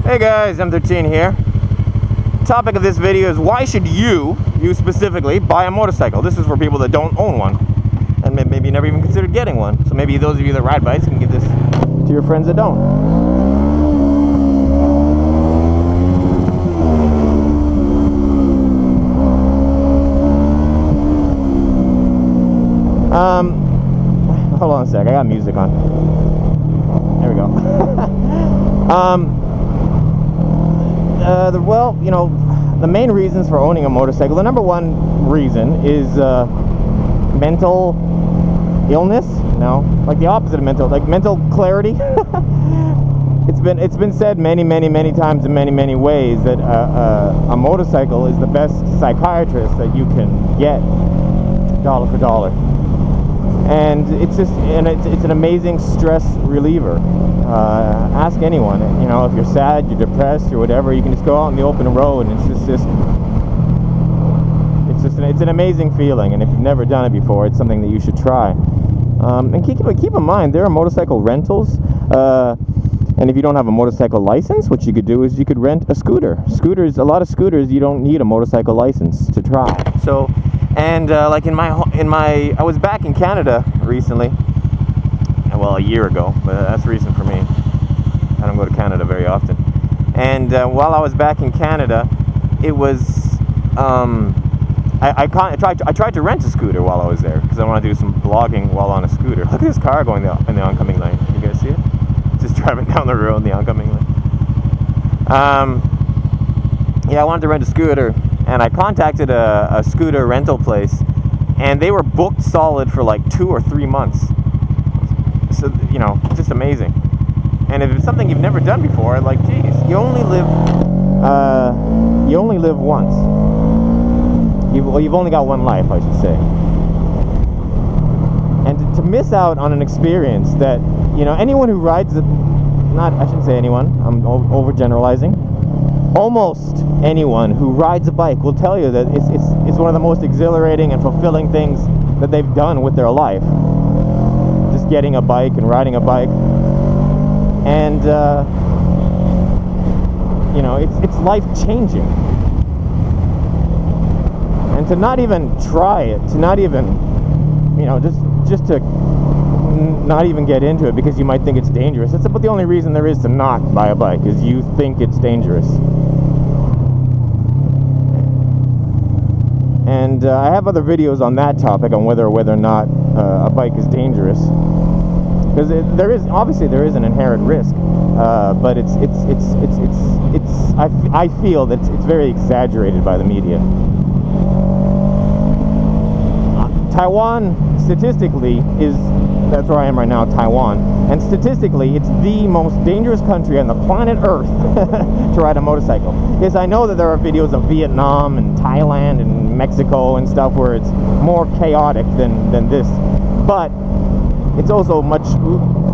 Hey guys, M13 here. The topic of this video is why should you specifically, buy a motorcycle? This is for people that don't own one and maybe never even considered getting one. So maybe those of you that ride bikes can give this to your friends that don't. Hold on a sec, I got music on. There we go. Well, you know, the main reasons for owning a motorcycle, the number one reason is mental illness. No, like the opposite of mental clarity. It's been said many times in many ways that a motorcycle is the best psychiatrist that you can get, dollar for dollar. And it's an amazing stress reliever. Ask anyone, you know, if you're sad, you're depressed, or whatever, you can just go out in the open road, and it's an amazing feeling. And if you've never done it before, it's something that you should try. And keep in mind, there are motorcycle rentals. And if you don't have a motorcycle license, what you could do is you could rent a scooter. A lot of scooters, you don't need a motorcycle license to try. So. And like I was back in Canada recently, well, a year ago, but that's recent for me. I don't go to Canada very often. And while I was back in Canada, it was I tried to rent a scooter while I was there because I want to do some blogging while on a scooter. Look at this car going in the oncoming lane. You guys see it? Just driving down the road in the oncoming lane. Yeah, I wanted to rent a scooter. And I contacted a scooter rental place, and they were booked solid for like 2 or 3 months. So, you know, just amazing. And if it's something you've never done before, like, geez, you only live once. You've only got one life, I should say. And to miss out on an experience that, you know, anyone who rides I shouldn't say anyone, I'm overgeneralizing. Almost anyone who rides a bike will tell you that it's one of the most exhilarating and fulfilling things that they've done with their life. Just getting a bike and riding a bike. And, you know, it's life-changing. And to not even try it, to not even, you know, just to not even get into it because you might think it's dangerous. That's about the only reason there is to not buy a bike, is you think it's dangerous. And I have other videos on that topic, on whether or not a bike is dangerous, because there is an inherent risk, but I feel that it's very exaggerated by the media. Taiwan, statistically, that's where I am right now, Taiwan, and statistically, it's the most dangerous country on the planet Earth to ride a motorcycle. Yes, I know that there are videos of Vietnam and Thailand and Mexico and stuff where it's more chaotic than this, but it's also much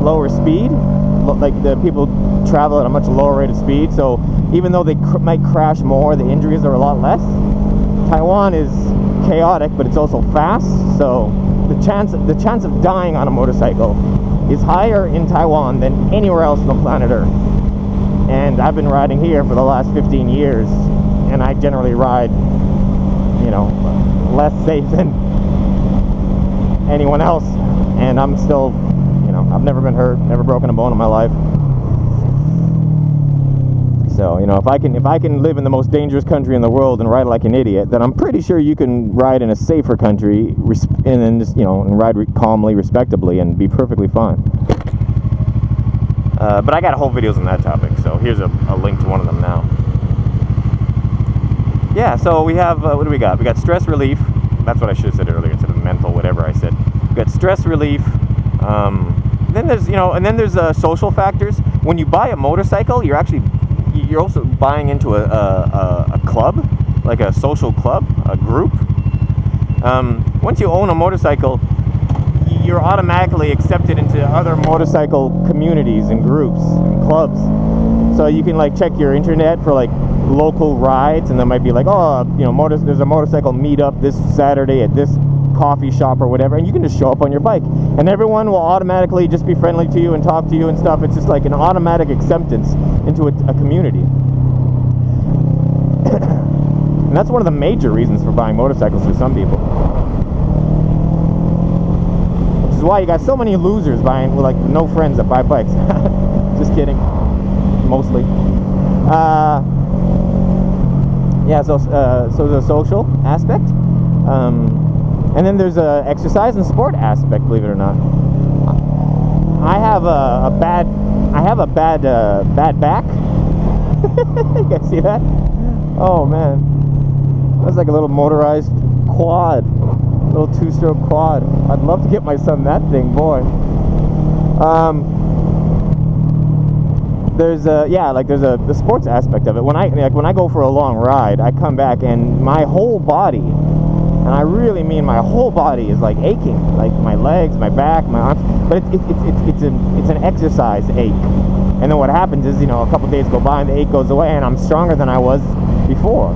lower speed. Like, the people travel at a much lower rate of speed, so even though they might crash more, the injuries are a lot less. Taiwan is chaotic, but it's also fast, so the chance of dying on a motorcycle is higher in Taiwan than anywhere else on the planet Earth. And I've been riding here for the last 15 years, and I generally ride, you know, less safe than anyone else, and I'm still, you know, I've never been hurt, never broken a bone in my life. So, you know, if I can live in the most dangerous country in the world and ride like an idiot, then I'm pretty sure you can ride in a safer country and then just, you know, and ride calmly, respectably, and be perfectly fine. But I got whole videos on that topic, so here's a link to one of them now. Yeah, so we have, what do we got? We got stress relief. That's what I should have said earlier instead of mental, whatever I said. We got stress relief. Then there's, you know, and then there's social factors. When you buy a motorcycle, you're also buying into a club, like a social club, a group. Once you own a motorcycle, you're automatically accepted into other motorcycle communities and groups and clubs. So you can like check your internet for like local rides, and there might be like, oh, you know, there's a motorcycle meetup this Saturday at this coffee shop or whatever, and you can just show up on your bike, and everyone will automatically just be friendly to you and talk to you and stuff. It's just like an automatic acceptance into a community. And that's one of the major reasons for buying motorcycles for some people. Which is why you got so many losers buying, like no friends that buy bikes. Just kidding. Mostly. Yeah, so there's a social aspect. And then there's a exercise and sport aspect, believe it or not. I have a bad back. You guys see that? Oh man. That's like a little motorized quad, little two-stroke quad. I'd love to get my son that thing, boy. There's the sports aspect of it. When I go for a long ride, I come back and my whole body, and I really mean my whole body, is like aching, like my legs, my back, my arms. But it's an exercise ache. And then what happens is, a couple days go by and the ache goes away, and I'm stronger than I was before.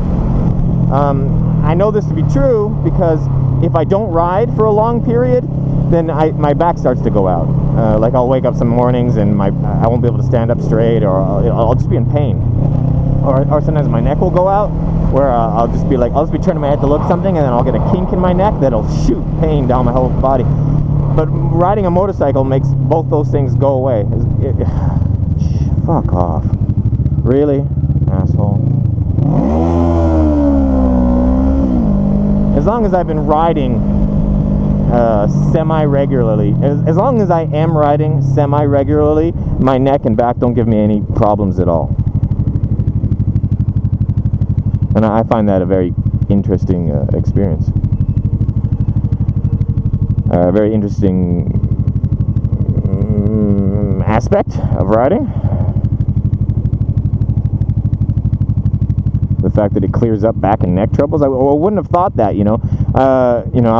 I know this to be true because if I don't ride for a long period, then my back starts to go out. Like I'll wake up some mornings and I won't be able to stand up straight, or I'll just be in pain. Or sometimes my neck will go out, where I'll just be turning my head to look at something, and then I'll get a kink in my neck that'll shoot pain down my whole body. But riding a motorcycle makes both those things go away. Fuck off. Really? Asshole. As long as I've been riding semi-regularly, as long as I am riding semi-regularly, my neck and back don't give me any problems at all. And I find that a very interesting experience. A very interesting aspect of riding. The fact that it clears up back and neck troubles. I wouldn't have thought that, I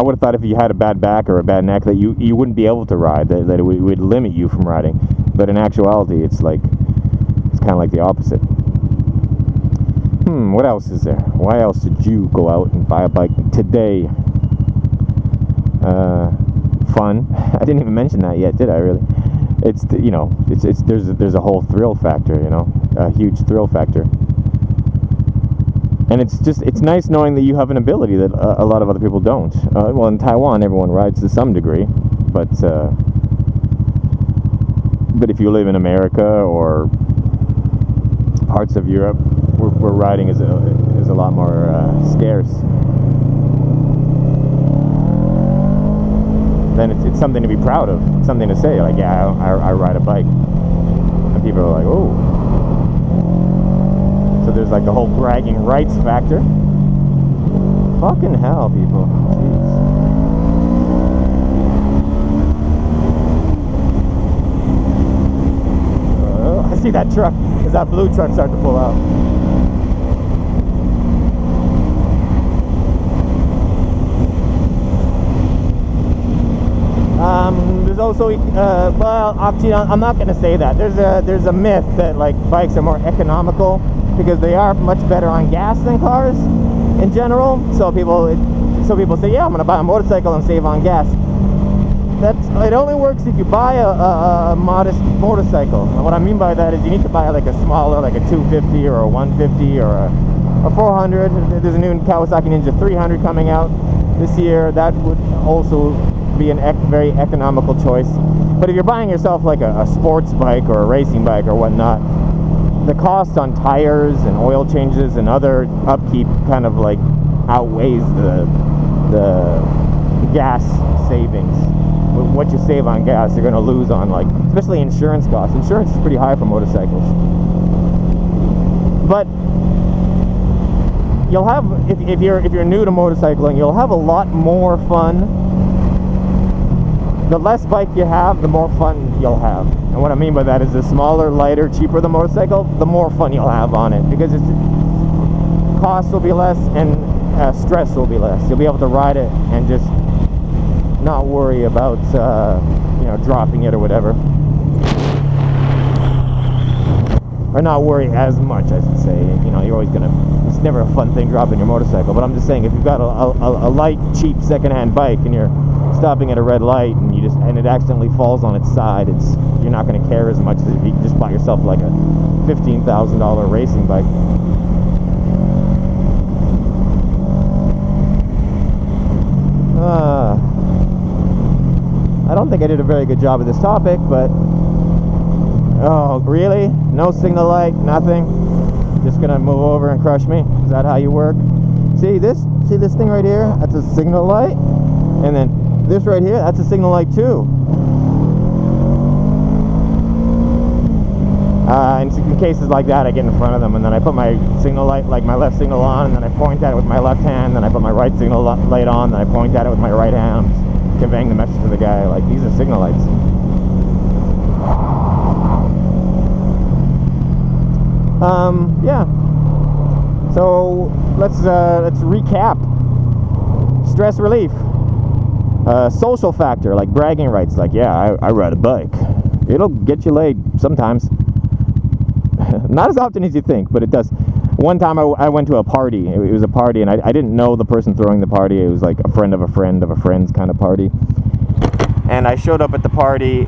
would have thought if you had a bad back or a bad neck that you wouldn't be able to ride, that it would limit you from riding. But in actuality, it's kind of like the opposite. What else is there? Why else did you go out and buy a bike today? Fun. I didn't even mention that yet, did I? Really? It's there's a whole thrill factor, a huge thrill factor. And it's nice knowing that you have an ability that a lot of other people don't. Well, in Taiwan, everyone rides to some degree, but if you live in America or parts of Europe, where riding is a lot more scarce, then it's something to be proud of. It's something to say, like, yeah, I ride a bike, and people are like, oh. So there's like the whole bragging rights factor. Fucking hell, people. Jeez. I see that truck. As that blue truck start to pull out. There's also, well, actually, I'm not going to say that. There's a myth that like bikes are more economical because they are much better on gas than cars in general. So people say, yeah, I'm going to buy a motorcycle and save on gas. It only works if you buy a modest motorcycle. And what I mean by that is you need to buy like a smaller, like a 250 or a 150 or a 400. There's a new Kawasaki Ninja 300 coming out this year. That would also be a very economical choice. But if you're buying yourself like a sports bike or a racing bike or whatnot, the cost on tires and oil changes and other upkeep kind of like outweighs the gas savings. What you save on gas, you're going to lose on, like, especially insurance costs. Insurance is pretty high for motorcycles. But you'll have, if you're new to motorcycling, you'll have a lot more fun. The less bike you have, the more fun you'll have. And what I mean by that is the smaller, lighter, cheaper the motorcycle, the more fun you'll have on it, because costs will be less and stress will be less. You'll be able to ride it and just not worry about dropping it or whatever, or not worry as much, I should say. You're always it's never a fun thing dropping your motorcycle, but I'm just saying, if you've got a light, cheap secondhand bike and you're stopping at a red light and you and it accidentally falls on its side, you're not going to care as much as if you just buy yourself like a $15,000 racing bike. I don't think I did a very good job of this topic, but oh, really? No signal light, nothing? Just gonna move over and crush me? Is that how you work? See this thing right here? That's a signal light. And then this right here, that's a signal light too. In cases like that, I get in front of them, and then I put my signal light, like my left signal on, and then I point at it with my left hand, then I put my right signal light on, then I point at it with my right hand. I'm just conveying the message to the guy, like, these are signal lights. Yeah. So let's recap. Stress relief. Social factor, like bragging rights, like, yeah, I ride a bike. It'll get you laid sometimes. Not as often as you think, but it does. One time I went to a party. It was a party, and I didn't know the person throwing the party. It was like a friend of a friend of a friend's kind of party. And I showed up at the party,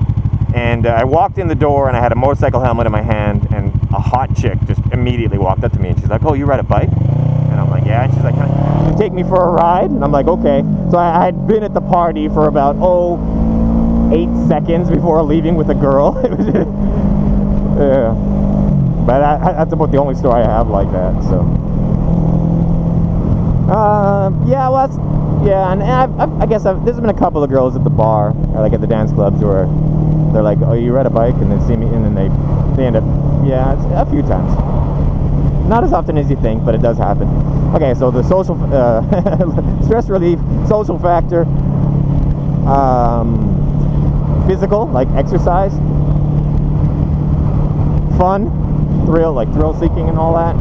and I walked in the door, and I had a motorcycle helmet in my hand, and a hot chick just immediately walked up to me, and she's like, oh, you ride a bike? And I'm like, yeah. And she's like, can you take me for a ride? And I'm like, okay. So I had been at the party for about 8 seconds before leaving with a girl. It was just, yeah. But that's about the only story I have like that. So yeah, well, and I guess there's been a couple of girls at the bar, or like at the dance clubs, where they're like, oh, you ride a bike, and they see me, and then they end up, yeah, it's a few times. Not as often as you think, but it does happen. Okay, so the social stress relief, social factor, physical, like exercise, fun, thrill seeking and all that,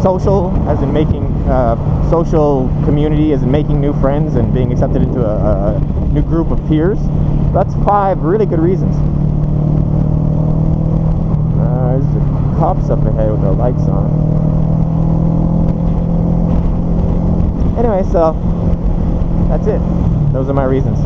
social, as in making social community, as in making new friends and being accepted into a new group of peers. That's 5 really good reasons. There's the cops up ahead with their lights on. Anyway, so that's it. Those are my reasons.